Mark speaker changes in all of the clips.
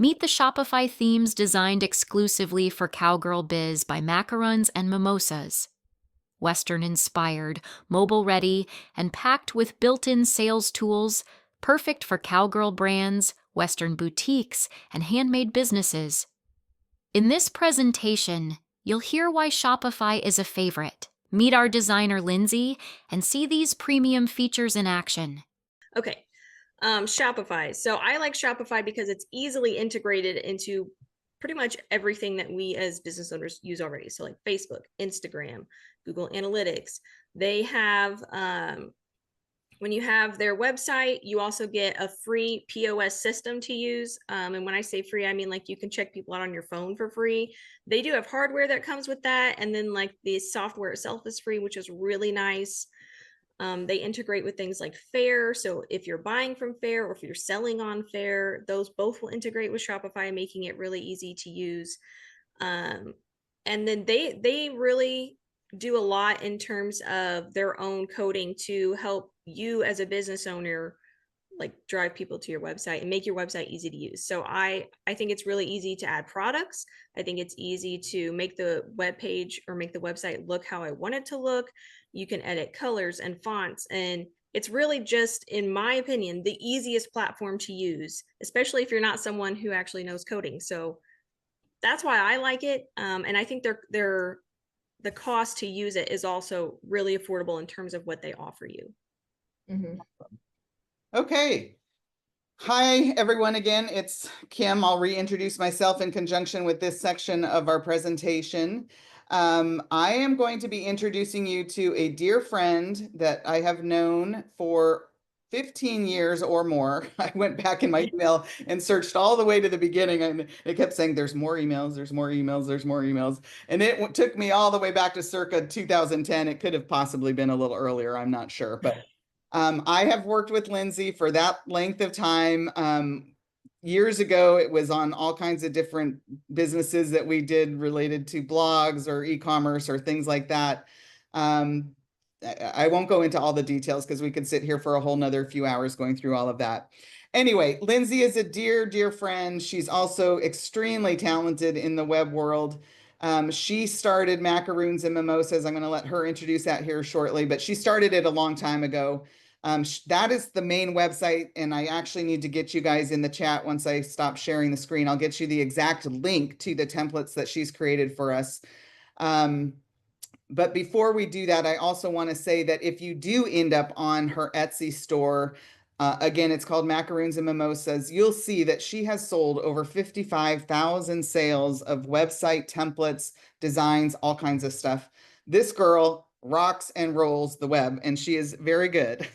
Speaker 1: Meet the Shopify themes designed exclusively for Cowgirl Biz by Macarons and Mimosas. Western inspired, mobile ready, and packed with built in sales tools, perfect for cowgirl brands, Western boutiques, and handmade businesses. In this presentation, you'll hear why Shopify is a favorite. Meet our designer Lindsay and see these premium features in action.
Speaker 2: Okay, Shopify. So I like Shopify because it's easily integrated into pretty much everything that we as business owners use already. So like Facebook, Instagram, Google Analytics. They have, when you have their website, you also get a free POS system to use. And when I say free, I mean like you can check people out on your phone for free. They do have hardware that comes with that. And then like the software itself is free, which is really nice. They integrate with things like Fair. So if you're buying from Fair or if you're selling on Fair, those both will integrate with Shopify, making it really easy to use. And then they really do a lot in terms of their own coding to help you as a business owner like drive people to your website and make your website easy to use. So I think it's really easy to add products. I think it's easy to make the web page or make the website look how I want it to look. You can edit colors and fonts, and it's really just, in my opinion, the easiest platform to use, especially if you're not someone who actually knows coding. So that's why I like it. And I think the cost to use it is also really affordable in terms of what they offer you.
Speaker 3: Mm-hmm.
Speaker 4: Okay. Hi, everyone. Again, it's Kim. I'll reintroduce myself in conjunction with this section of our presentation. I am going to be introducing you to a dear friend that I have known for 15 years or more. I went back in my email and searched all the way to the beginning, and it kept saying there's more emails, there's more emails, there's more emails. And it took me all the way back to circa 2010. It could have possibly been a little earlier, I'm not sure, but I have worked with Lindsay for that length of time. Years ago, it was on all kinds of different businesses that we did related to blogs or e-commerce or things like that. I won't go into all the details because we could sit here for a whole nother few hours going through all of that. Anyway, Lindsay is a dear, dear friend. She's also extremely talented in the web world. She started Macaroons and Mimosas. I'm going to let her introduce that here shortly, but she started it a long time ago. That is the main website, and I actually need to get you guys in the chat once I stop sharing the screen. I'll get you the exact link to the templates that she's created for us. But before we do that, I also want to say that if you do end up on her Etsy store, again, it's called Macaroons and Mimosas, you'll see that she has sold over 55,000 sales of website templates, designs, all kinds of stuff. This girl rocks and rolls the web, and she is very good.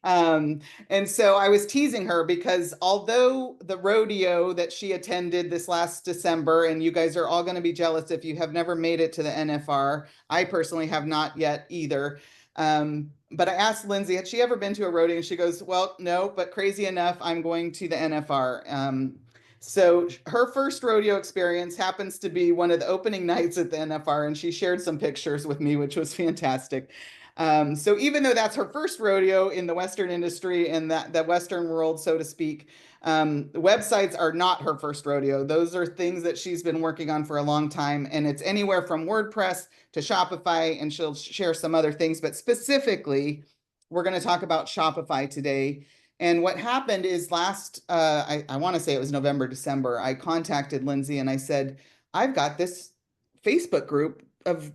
Speaker 4: And so I was teasing her because although the rodeo that she attended this last December, and you guys are all going to be jealous if you have never made it to the NFR, I personally have not yet either. But I asked Lindsay, had she ever been to a rodeo? And she goes, well, no, but crazy enough, I'm going to the NFR. So her first rodeo experience happens to be one of the opening nights at the NFR, and she shared some pictures with me, which was fantastic. So even though that's her first rodeo in the Western industry and the Western world, so to speak, websites are not her first rodeo. Those are things that she's been working on for a long time, and it's anywhere from WordPress to Shopify, and she'll share some other things, but specifically, we're going to talk about Shopify today. And what happened is I want to say it was November, December, I contacted Lindsay and I said, I've got this Facebook group of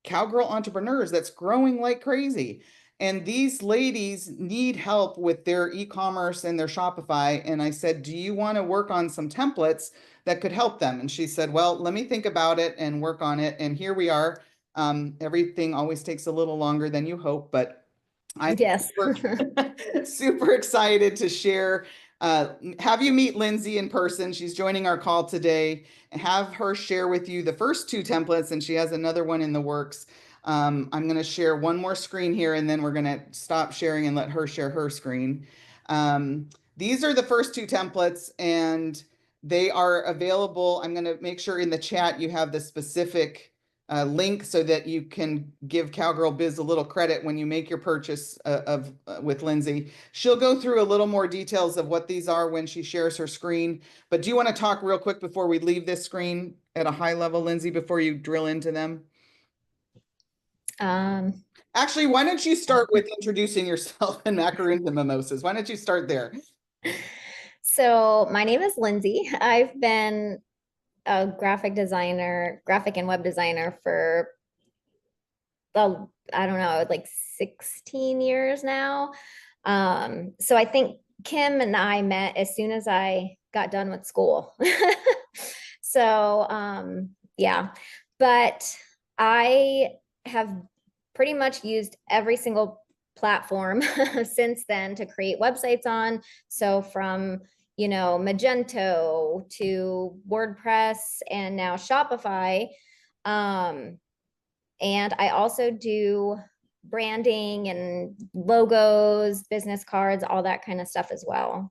Speaker 4: cowgirl entrepreneurs that's growing like crazy. And these ladies need help with their e-commerce and their Shopify. And I said, do you want to work on some templates that could help them? And she said, well, let me think about it and work on it. And here we are. Everything always takes a little longer than you hope, but I'm super excited to share. Have you meet Lindsay in person. She's joining our call today. Have her share with you the first two templates, and she has another one in the works. I'm going to share one more screen here, and then we're going to stop sharing and let her share her screen. These are the first two templates, and they are available. I'm going to make sure in the chat you have the specific link so that you can give Cowgirl Biz a little credit when you make your purchase with Lindsay. She'll go through a little more details of what these are when she shares her screen. But do you want to talk real quick before we leave this screen at a high level, Lindsay, before you drill into them? Actually, why don't you start with introducing yourself and Macarons and Mimosas? Why don't you start there?
Speaker 3: So my name is Lindsay. I've been a graphic and web designer for, well, I don't know, like 16 years now. So I think Kim and I met as soon as I got done with school. So yeah, but I have pretty much used every single platform since then to create websites on. So from, Magento to WordPress and now Shopify. And I also do branding and logos, business cards, all that kind of stuff as well.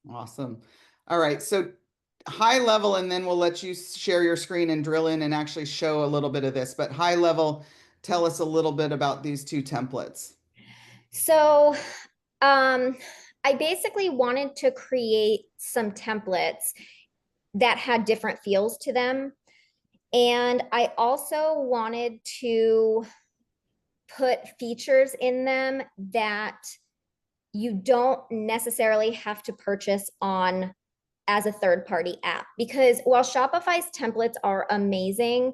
Speaker 4: Awesome. All right. So high level, and then we'll let you share your screen and drill in and actually show a little bit of this. But high level, tell us a little bit about these two templates.
Speaker 3: So I basically wanted to create some templates that had different feels to them. And I also wanted to put features in them that you don't necessarily have to purchase on as a third-party app. Because while Shopify's templates are amazing,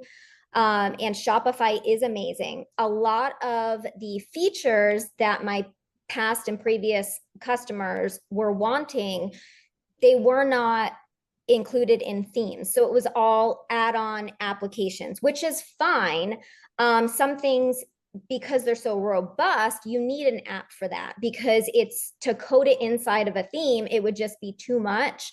Speaker 3: and Shopify is amazing, a lot of the features that my past and previous customers were wanting, they were not included in themes. So it was all add-on applications, which is fine. Some things, because they're so robust, you need an app for that, because it's to code it inside of a theme, it would just be too much.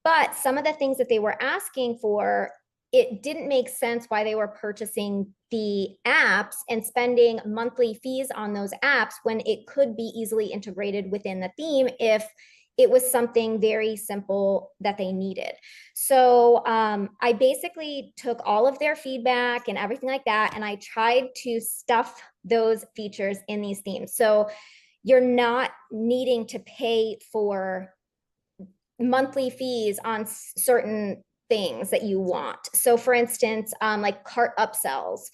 Speaker 3: But some of the things that they were asking for, it didn't make sense why they were purchasing the apps and spending monthly fees on those apps when it could be easily integrated within the theme if it was something very simple that they needed. So I basically took all of their feedback and everything like that, and I tried to stuff those features in these themes. So you're not needing to pay for monthly fees on certain things that you want. So for instance, like cart upsells.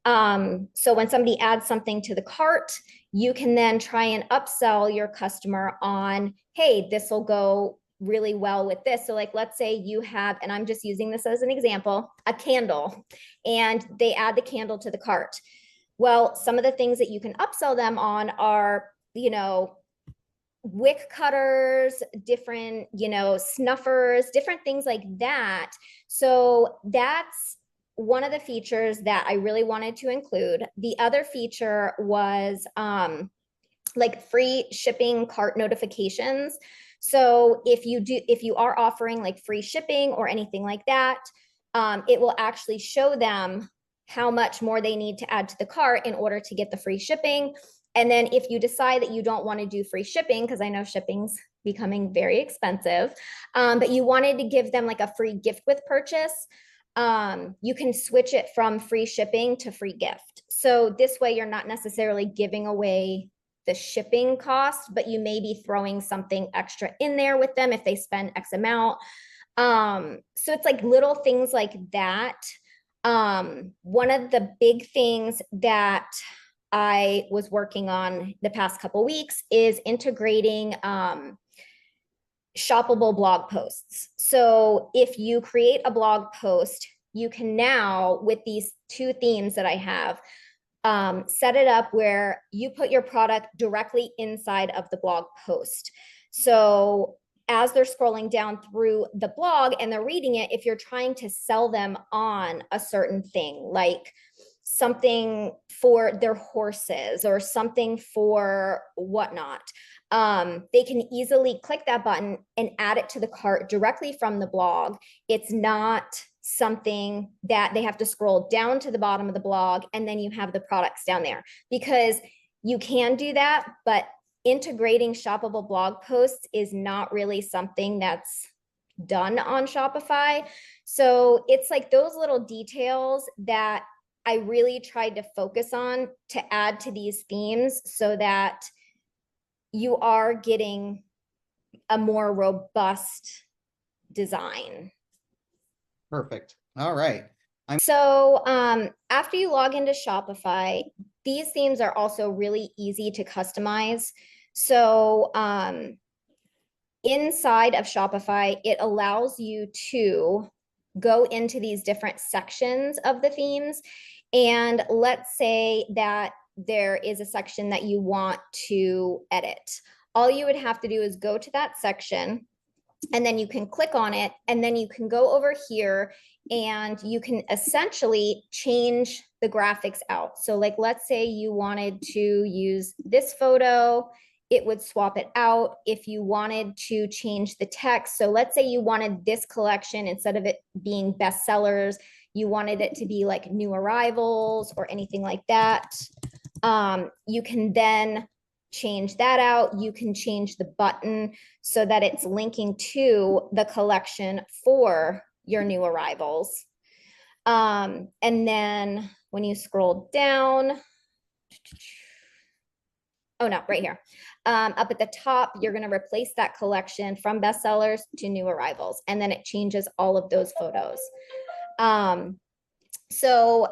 Speaker 3: So when somebody adds something to the cart, you can then try and upsell your customer on, hey, this will go really well with this. So like, let's say you have, and I'm just using this as an example, a candle, and they add the candle to the cart. Well, some of the things that you can upsell them on are, wick cutters, different, snuffers, different things like that. So that's one of the features that I really wanted to include. The other feature was like free shipping cart notifications. So if you are offering like free shipping or anything like that, it will actually show them how much more they need to add to the cart in order to get the free shipping. And then if you decide that you don't want to do free shipping, because I know shipping's becoming very expensive, but you wanted to give them like a free gift with purchase, you can switch it from free shipping to free gift. So this way you're not necessarily giving away the shipping cost, but you may be throwing something extra in there with them if they spend X amount. So it's like little things like that. One of the big things that I was working on the past couple of weeks is integrating shoppable blog posts. So if you create a blog post, you can now, with these two themes that I have, set it up where you put your product directly inside of the blog post. So as they're scrolling down through the blog and they're reading it, if you're trying to sell them on a certain thing, like something for their horses or something for whatnot, they can easily click that button and add it to the cart directly from the blog. It's not something that they have to scroll down to the bottom of the blog and then you have the products down there, because you can do that, but integrating shoppable blog posts is not really something that's done on Shopify. So it's like those little details that I really tried to focus on to add to these themes so that you are getting a more robust design.
Speaker 4: Perfect. All right.
Speaker 3: So after you log into Shopify, these themes are also really easy to customize. So inside of Shopify, it allows you to go into these different sections of the themes. And let's say that there is a section that you want to edit. All you would have to do is go to that section, and then you can click on it, and then you can go over here and you can essentially change the graphics out. So like, let's say you wanted to use this photo, it would swap it out. If you wanted to change the text, so let's say you wanted this collection, instead of it being bestsellers, you wanted it to be like new arrivals or anything like that. You can then change that out. You can change the button so that it's linking to the collection for your new arrivals. And then when you scroll down, oh no, right here. Up at the top, you're going to replace that collection from bestsellers to new arrivals. And then it changes all of those photos. So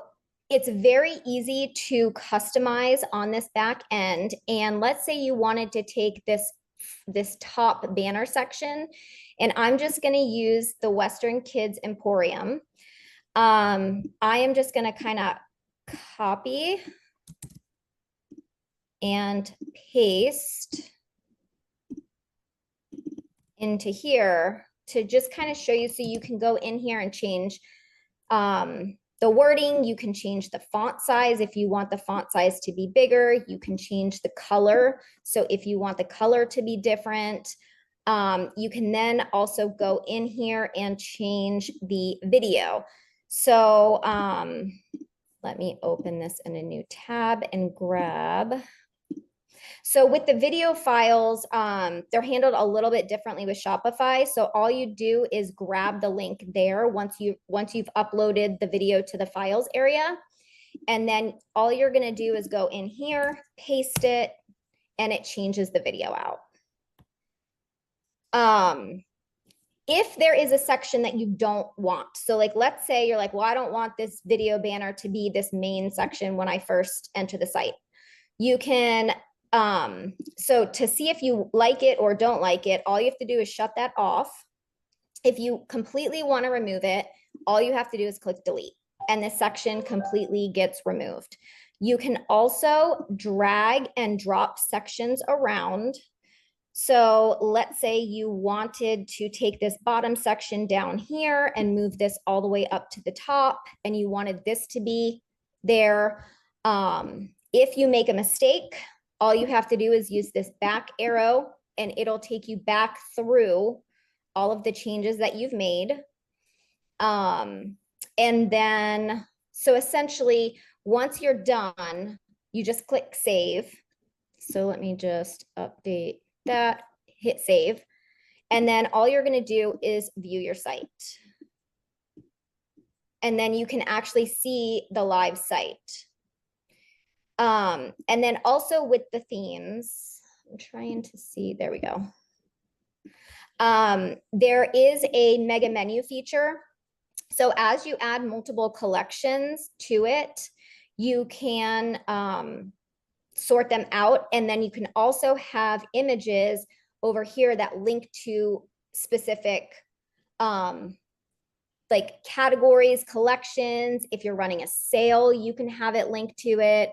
Speaker 3: it's very easy to customize on this back end. And let's say you wanted to take this top banner section, and I'm just going to use the Western Kids Emporium. I am just going to kind of copy and paste into here to just kind of show you, so you can go in here and change the wording. You can change the font size if you want the font size to be bigger. You can change the color. So if you want the color to be different, you can then also go in here and change the video. So let me open this in a new tab and grab. So with the video files, they're handled a little bit differently with Shopify. So all you do is grab the link there once you've uploaded the video to the files area. And then all you're going to do is go in here, paste it, and it changes the video out. If there is a section that you don't want, so like, let's say you're like, well, I don't want this video banner to be this main section when I first enter the site. You can, so to see if you like it or don't like it, all you have to do is shut that off. If you completely want to remove it, all you have to do is click delete, and this section completely gets removed. You can also drag and drop sections around. So let's say you wanted to take this bottom section down here and move this all the way up to the top, and you wanted this to be there. If you make a mistake, all you have to do is use this back arrow, and it'll take you back through all of the changes that you've made. And then, so essentially, once you're done, you just click save. So let me just update that, hit save. And then all you're going to do is view your site. And then you can actually see the live site. And then also with the themes, I'm trying to see, there we go. There is a mega menu feature. So as you add multiple collections to it, you can sort them out. And then you can also have images over here that link to specific like categories, collections. If you're running a sale, you can have it linked to it.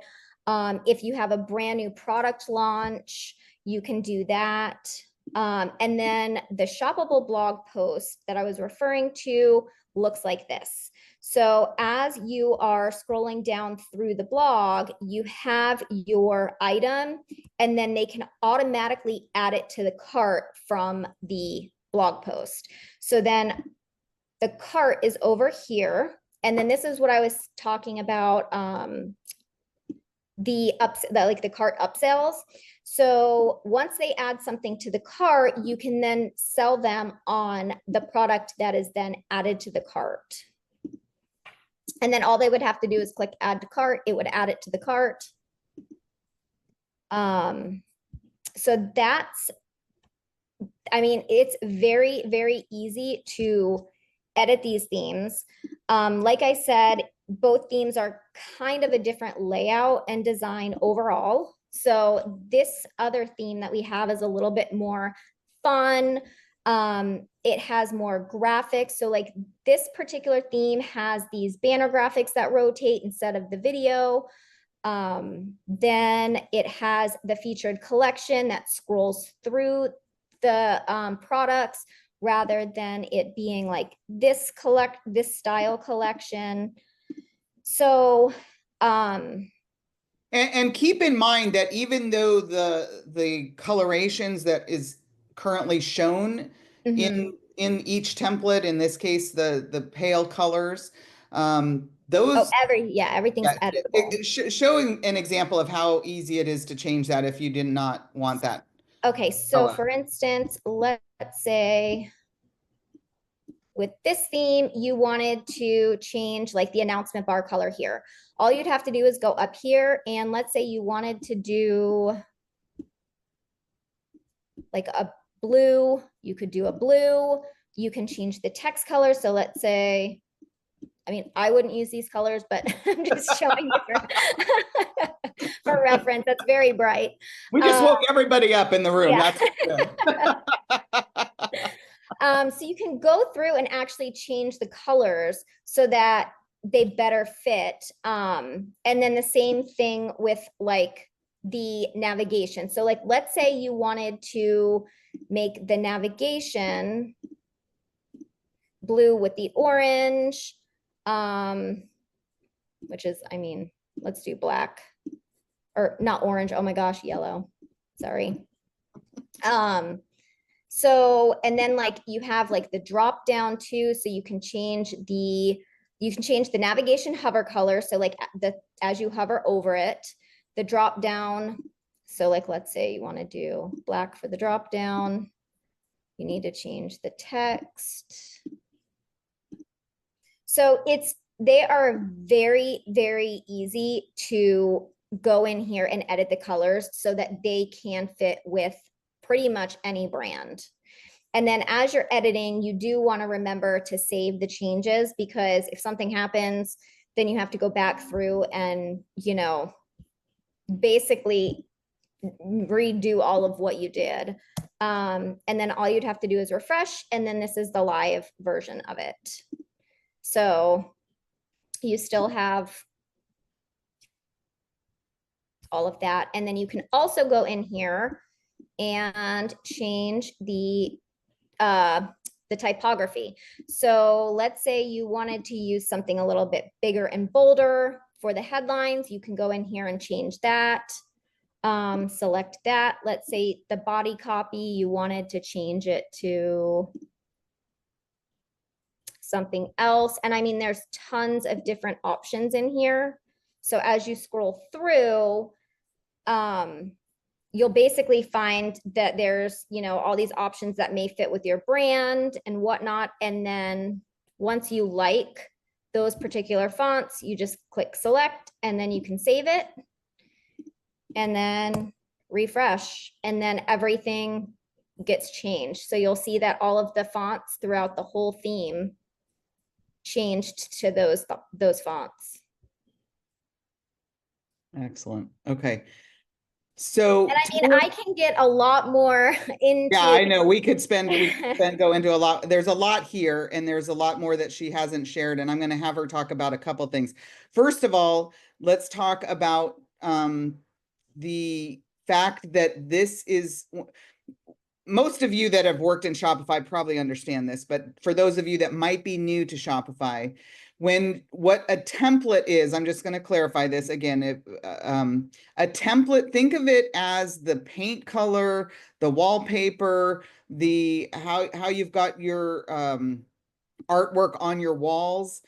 Speaker 3: If you have a brand new product launch, you can do that. And then the shoppable blog post that I was referring to looks like this. So as you are scrolling down through the blog, you have your item, and then they can automatically add it to the cart from the blog post. So then the cart is over here. And then this is what I was talking about the cart upsells. So once they add something to the cart, you can then sell them on the product that is then added to the cart. And then all they would have to do is click add to cart. It would add it to the cart. So that's, I mean, it's very, very easy to edit these themes. Like I said, both themes are kind of a different layout and design overall. So this other theme that we have is a little bit more fun. It has more graphics. So like this particular theme has these banner graphics that rotate instead of the video. Then it has the featured collection that scrolls through the products rather than it being like this style collection. So
Speaker 4: and keep in mind that even though the colorations that is currently shown in each template, in this case the pale colors, those
Speaker 3: everything's editable.
Speaker 4: Showing an example of how easy it is to change that if you did not want that.
Speaker 3: Okay, so for instance, let's say with this theme, you wanted to change like the announcement bar color here. All you'd have to do is go up here, and let's say you wanted to do like a blue, you could do a blue. You can change the text color. So let's say, I mean, I wouldn't use these colors, but I'm just showing you for reference. That's very bright.
Speaker 4: We just woke everybody up in the room.
Speaker 3: Yeah.
Speaker 4: That's
Speaker 3: so you can go through and actually change the colors so that they better fit. And then the same thing with like the navigation. So like, let's say you wanted to make the navigation blue with the orange, which is, I mean, let's do black, or not orange. Oh my gosh, yellow. Sorry. So, and then like you have like the drop down too. So you can change the navigation hover color. So like as you hover over it, the drop down. So like, let's say you want to do black for the drop down. You need to change the text. So they are very, very easy to go in here and edit the colors so that they can fit with pretty much any brand. And then as you're editing, you do want to remember to save the changes, because if something happens, then you have to go back through and, you know, basically redo all of what you did. And then all you'd have to do is refresh, and then this is the live version of it. So you still have all of that. And then you can also go in here and change the typography. So let's say you wanted to use something a little bit bigger and bolder for the headlines. You can go in here and change that. Select that. Let's say the body copy, you wanted to change it to something else. And I mean, there's tons of different options in here. So as you scroll through, you'll basically find that there's, you know, all these options that may fit with your brand and whatnot. And then once you like those particular fonts, you just click select, and then you can save it and then refresh, and then everything gets changed. So you'll see that all of the fonts throughout the whole theme changed to those fonts.
Speaker 4: excellent. Okay. So,
Speaker 3: and I mean, I can get a lot more into.
Speaker 4: Yeah, I know we could go into a lot. There's a lot here, and there's a lot more that she hasn't shared, and I'm going to have her talk about a couple things. First of all, let's talk about the fact that this is, most of you that have worked in Shopify probably understand this, but for those of you that might be new to Shopify, what a template is, I'm just going to clarify this again. A template, think of it as the paint color, the wallpaper, how you've got your artwork on your walls,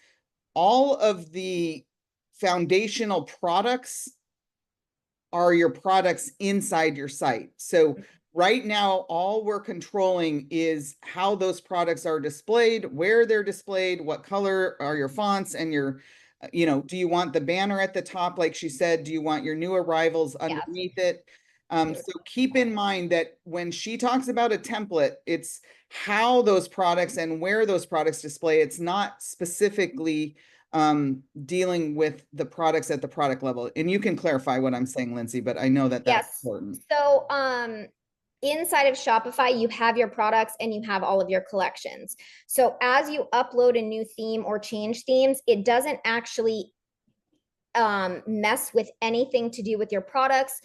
Speaker 4: all of the foundational products are your products inside your site. So right now, all we're controlling is how those products are displayed, where they're displayed, what color are your fonts, and your, do you want the banner at the top, like she said? Do you want your new arrivals underneath it? So keep in mind that when she talks about a template, it's how those products and where those products display. It's not specifically dealing with the products at the product level. And you can clarify what I'm saying, Lindsay, but I know that that's important.
Speaker 3: So inside of Shopify, you have your products and you have all of your collections. So as you upload a new theme or change themes, it doesn't actually mess with anything to do with your products,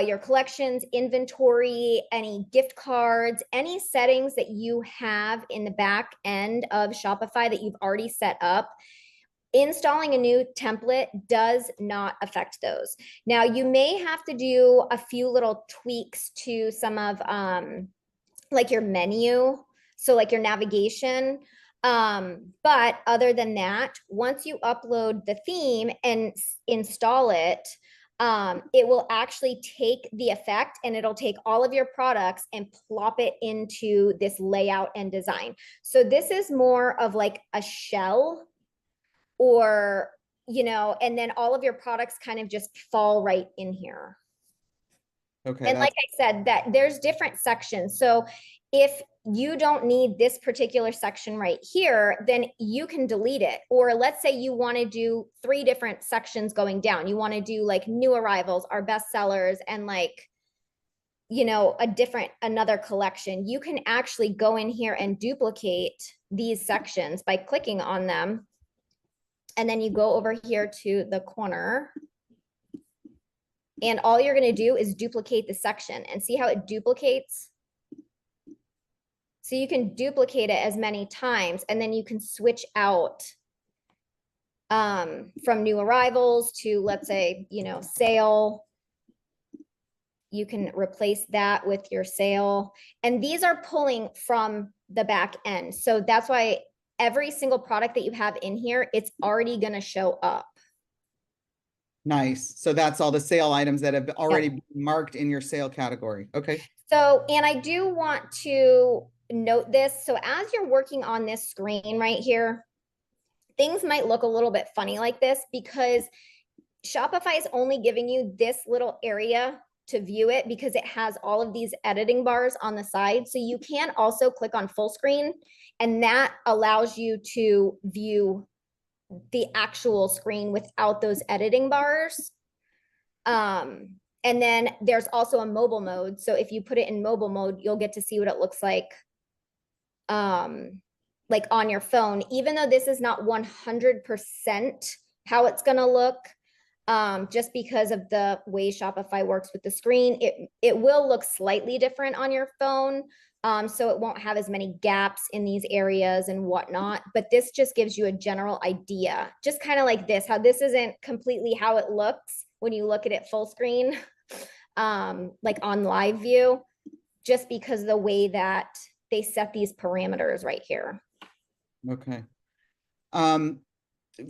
Speaker 3: your collections, inventory, any gift cards, any settings that you have in the back end of Shopify that you've already set up. Installing a new template does not affect those. Now, you may have to do a few little tweaks to some of like your menu, so like your navigation. But other than that, once you upload the theme and install it, it will actually take the effect and it'll take all of your products and plop it into this layout and design. So this is more of like a shell, or, and then all of your products kind of just fall right in here.
Speaker 4: Okay.
Speaker 3: And like I said, that there's different sections. So if you don't need this particular section right here, then you can delete it. Or let's say you want to do 3 different sections going down. You want to do like new arrivals, our best sellers, and like, another collection. You can actually go in here and duplicate these sections by clicking on them. And then you go over here to the corner. And all you're going to do is duplicate the section, and see how it duplicates. So you can duplicate it as many times, and then you can switch out from new arrivals to, let's say, sale. You can replace that with your sale. And these are pulling from the back end. So that's why every single product that you have in here, it's already going to show up.
Speaker 4: Nice. So that's all the sale items that have already been marked in your sale category. Okay.
Speaker 3: So, and I do want to note this. So as you're working on this screen right here, things might look a little bit funny like this because Shopify is only giving you this little area to view it because it has all of these editing bars on the side. So you can also click on full screen, and that allows you to view the actual screen without those editing bars. And then there's also a mobile mode. So if you put it in mobile mode, you'll get to see what it looks like on your phone, even though this is not 100% how it's going to look. Just because of the way Shopify works with the screen, it will look slightly different on your phone. So it won't have as many gaps in these areas and whatnot, but this just gives you a general idea, just kind of like this, how this isn't completely how it looks when you look at it full screen, like on live view, just because of the way that they set these parameters right here.
Speaker 4: Okay.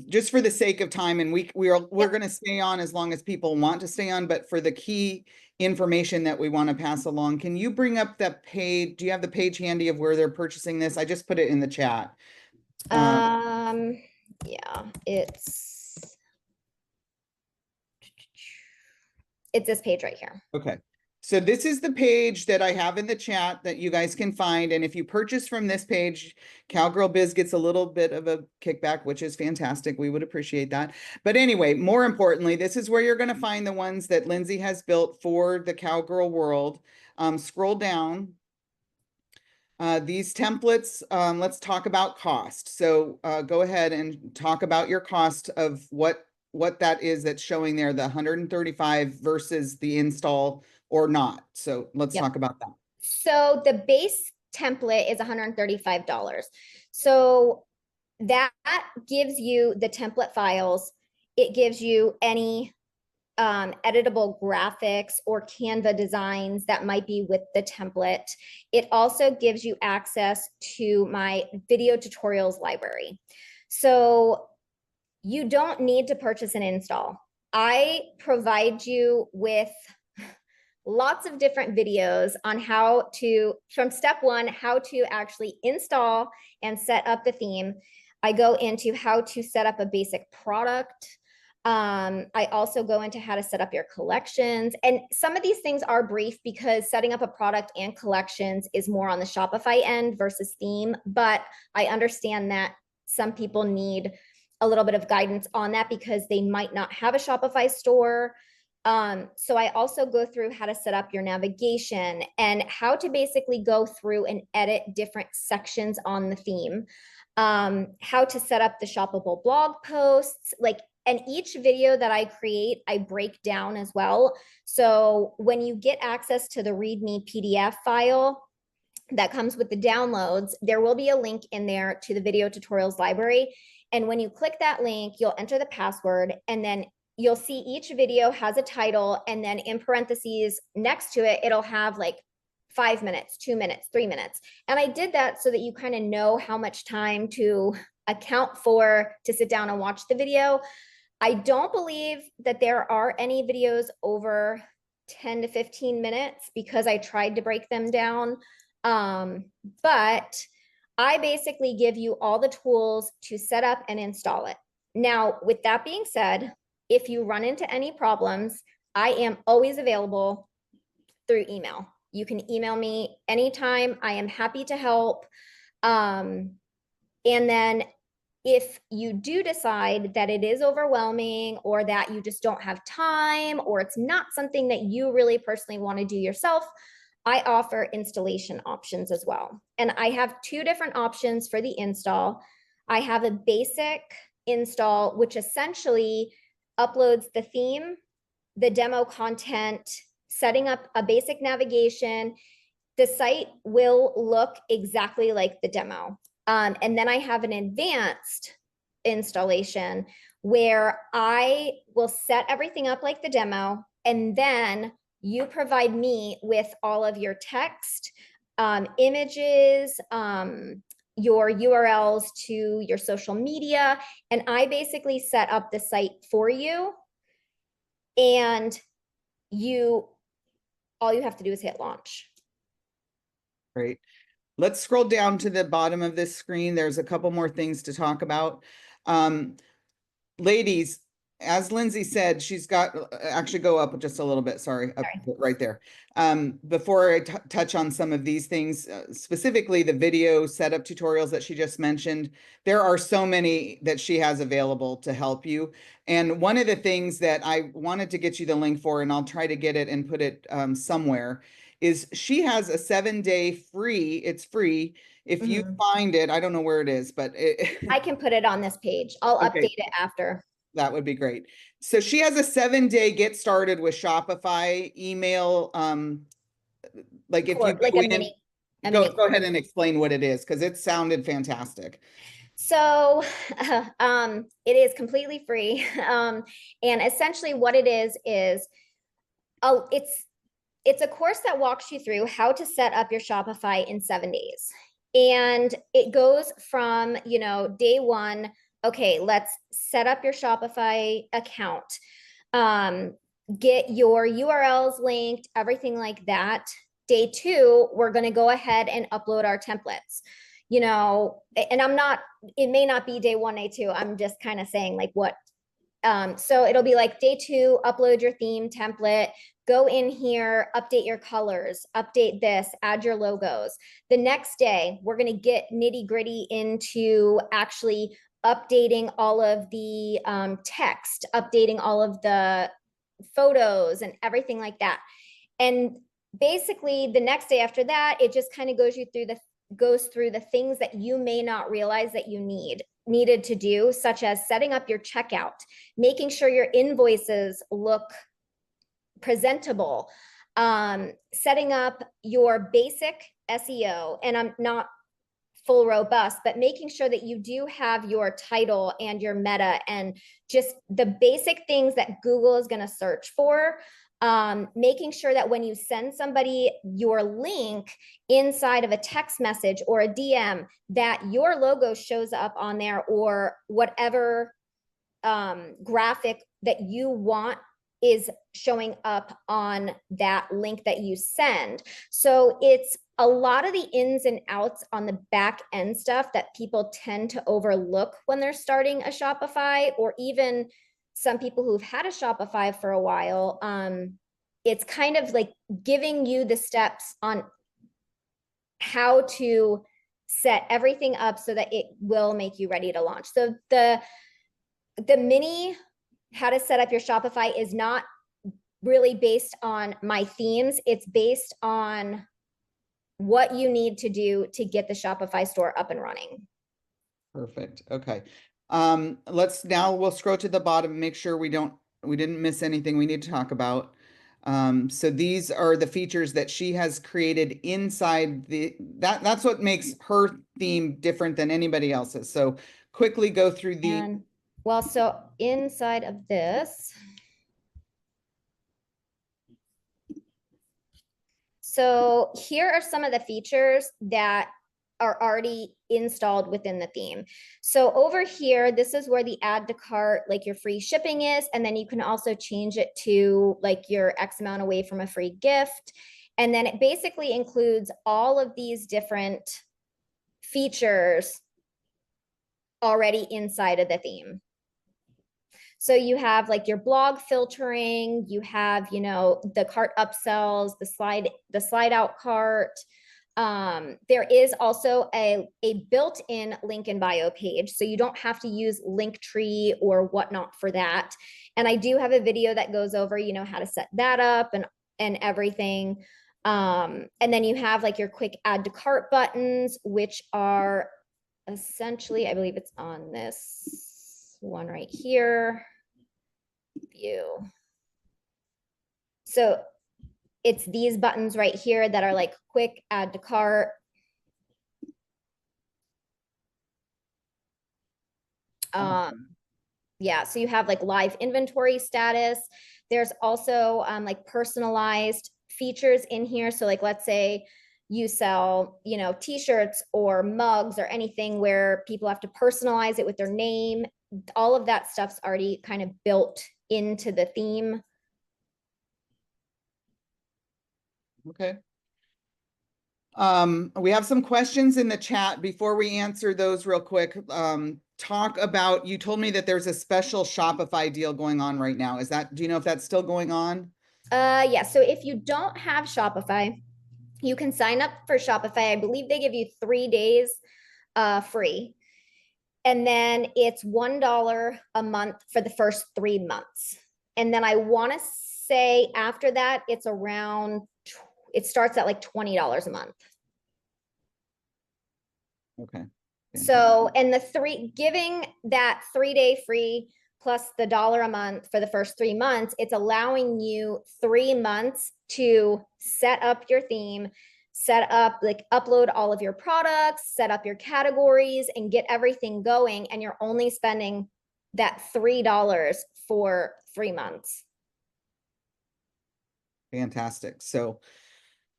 Speaker 4: Just for the sake of time, and we're going to stay on as long as people want to stay on, but for the key information that we want to pass along, can you bring up that page? Do you have the page handy of where they're purchasing this? I just put it in the chat.
Speaker 3: Yeah, it's this page right here.
Speaker 4: Okay. So this is the page that I have in the chat that you guys can find. And if you purchase from this page, Cowgirl Biz gets a little bit of a kickback, which is fantastic. We would appreciate that. But anyway, more importantly, this is where you're going to find the ones that Lindsay has built for the Cowgirl world. Scroll down. These templates, let's talk about cost. So go ahead and talk about your cost of what that is that's showing there, the 135 versus the install or not. So let's talk about that.
Speaker 3: So the base template is $135. So that gives you the template files. It gives you any editable graphics or Canva designs that might be with the template. It also gives you access to my video tutorials library. So you don't need to purchase an install. I provide you with lots of different videos on how to, from step one, how to actually install and set up the theme. I go into how to set up a basic product. I also go into how to set up your collections. And some of these things are brief because setting up a product and collections is more on the Shopify end versus theme. But I understand that some people need a little bit of guidance on that because they might not have a Shopify store. So I also go through how to set up your navigation and how to basically go through and edit different sections on the theme. How to set up the shoppable blog posts, and each video that I create, I break down as well. So when you get access to the README PDF file that comes with the downloads, there will be a link in there to the video tutorials library. And when you click that link, you'll enter the password, and then you'll see each video has a title, and then in parentheses next to it, it'll have like 5 minutes, 2 minutes, 3 minutes. And I did that so that you kind of know how much time to account for to sit down and watch the video. I don't believe that there are any videos over 10 to 15 minutes because I tried to break them down. But I basically give you all the tools to set up and install it. Now, with that being said, if you run into any problems, I am always available through email. You can email me anytime. I am happy to help. And then if you do decide that it is overwhelming or that you just don't have time or it's not something that you really personally want to do yourself, I offer installation options as well. And I have 2 different options for the install. I have a basic install, which essentially uploads the theme, the demo content, setting up a basic navigation. The site will look exactly like the demo. And then I have an advanced installation where I will set everything up like the demo, and then you provide me with all of your text, images, your URLs to your social media, and I basically set up the site for you. And all you have to do is hit launch.
Speaker 4: Great. Let's scroll down to the bottom of this screen. There's a couple more things to talk about. Ladies, as Lindsay said, she's got, actually go up just a little bit, sorry. Right there. Before I touch on some of these things, specifically the video setup tutorials that she just mentioned, there are so many that she has available to help you. And one of the things that I wanted to get you the link for, and I'll try to get it and put it somewhere, is she has a 7-day free, it's free. If you find it, I don't know where it is, but
Speaker 3: I can put it on this page. I'll update it after.
Speaker 4: That would be great. So she has a 7-day get started with Shopify email. Like if you go ahead and explain what it is, because it sounded fantastic.
Speaker 3: So it is completely free. And essentially what it is it's a course that walks you through how to set up your Shopify in 7 days. And it goes from, day one, okay, let's set up your Shopify account, get your URLs linked, everything like that. Day 2, we're going to go ahead and upload our templates, and it may not be day 1, day 2. I'm just kind of saying like what, so it'll be like day 2, upload your theme template, go in here, update your colors, update this, add your logos. The next day, we're going to get nitty gritty into actually updating all of the text, updating all of the photos and everything like that. And basically the next day after that, it just kind of goes through the things that you may not realize that you needed to do, such as setting up your checkout, making sure your invoices look presentable, setting up your basic SEO, and I'm not full robust, but making sure that you do have your title and your meta and just the basic things that Google is going to search for. Making sure that when you send somebody your link inside of a text message or a DM, that your logo shows up on there, or whatever graphic that you want is showing up on that link that you send. So it's a lot of the ins and outs on the back end stuff that people tend to overlook when they're starting a Shopify, or even some people who've had a Shopify for a while. It's kind of like giving you the steps on how to set everything up so that it will make you ready to launch. So the mini how to set up your Shopify is not really based on my themes. It's based on what you need to do to get the Shopify store up and running.
Speaker 4: Perfect. Okay. We'll scroll to the bottom and make sure we didn't miss anything we need to talk about. So these are the features that she has created inside that's what makes her theme different than anybody else's. So quickly go through
Speaker 3: so inside of this, so here are some of the features that are already installed within the theme. So over here, this is where the add to cart, like your free shipping is. And then you can also change it to like your X amount away from a free gift. And then it basically includes all of these different features already inside of the theme. So you have like your blog filtering, you have, the cart upsells, the slide out cart. There is also a built-in link in bio page, so you don't have to use Linktree or whatnot for that. And I do have a video that goes over, how to set that up and everything. And then you have like your quick add to cart buttons, which are essentially, I believe it's on this one right here. View. So it's these buttons right here that are like quick add to cart. Yeah, so you have like live inventory status. There's also like personalized features in here. So like, let's say you sell, t-shirts or mugs or anything where people have to personalize it with their name. All of that stuff's already kind of built into the theme.
Speaker 4: Okay. We have some questions in the chat. Before we answer those real quick, talk about, you told me that there's a special Shopify deal going on right now. Do you know if that's still going on?
Speaker 3: Yeah, so if you don't have Shopify, you can sign up for Shopify. I believe they give you 3 days free. And then it's $1 a month for the first 3 months. And then I want to say after that, it starts at like $20 a month.
Speaker 4: Okay.
Speaker 3: So, and giving that 3-day free plus the $1 a month for the first 3 months, it's allowing you 3 months to set up your theme, set up, like upload all of your products, set up your categories and get everything going. And you're only spending that $3 for 3 months.
Speaker 4: Fantastic. So,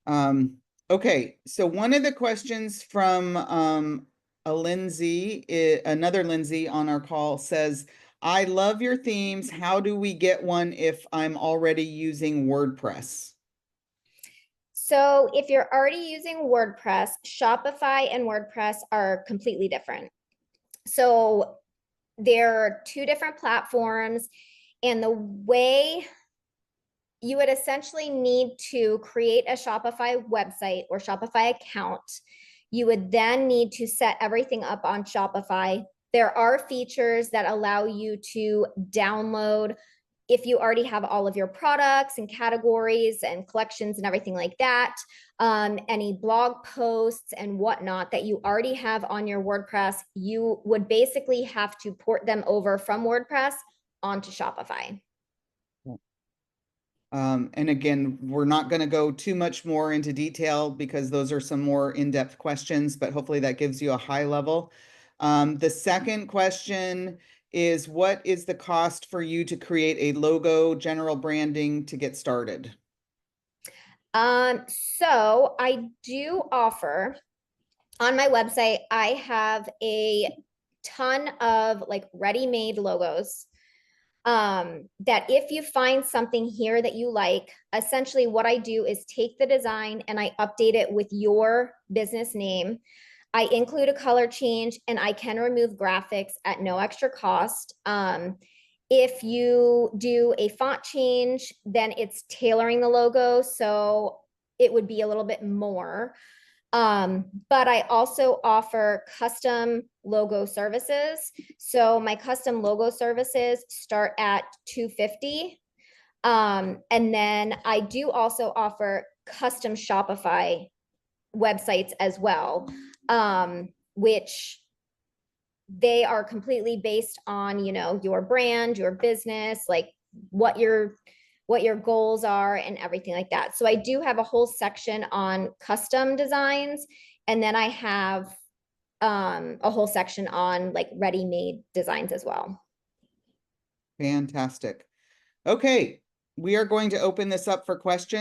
Speaker 4: okay. So one of the questions from, another Lindsay on our call says, I love your themes. How do we get one if I'm already using WordPress?
Speaker 3: So if you're already using WordPress, Shopify and WordPress are completely different. So there are 2 different platforms, and the way you would essentially need to create a Shopify website or Shopify account. You would then need to set everything up on Shopify. There are features that allow you to download, if you already have all of your products and categories and collections and everything like that, any blog posts and whatnot that you already have on your WordPress, you would basically have to port them over from WordPress onto Shopify.
Speaker 4: And again, we're not going to go too much more into detail because those are some more in-depth questions, but hopefully that gives you a high level. The second question is, what is the cost for you to create a logo, general branding to get started?
Speaker 3: So I do offer on my website, I have a ton of like ready-made logos. that if you find something here that you like, essentially what I do is take the design and I update it with your business name. I include a color change and I can remove graphics at no extra cost. If you do a font change, then it's tailoring the logo, so it would be a little bit more. But I also offer custom logo services. So my custom logo services start at $250. And then I do also offer custom Shopify websites as well, which they are completely based on, you know, your brand, your business, like what your goals are and everything like that. So I do have a whole section on custom designs, and then I have a whole section on like ready-made designs as well.
Speaker 4: Fantastic. Okay, we are going to open this up for questions.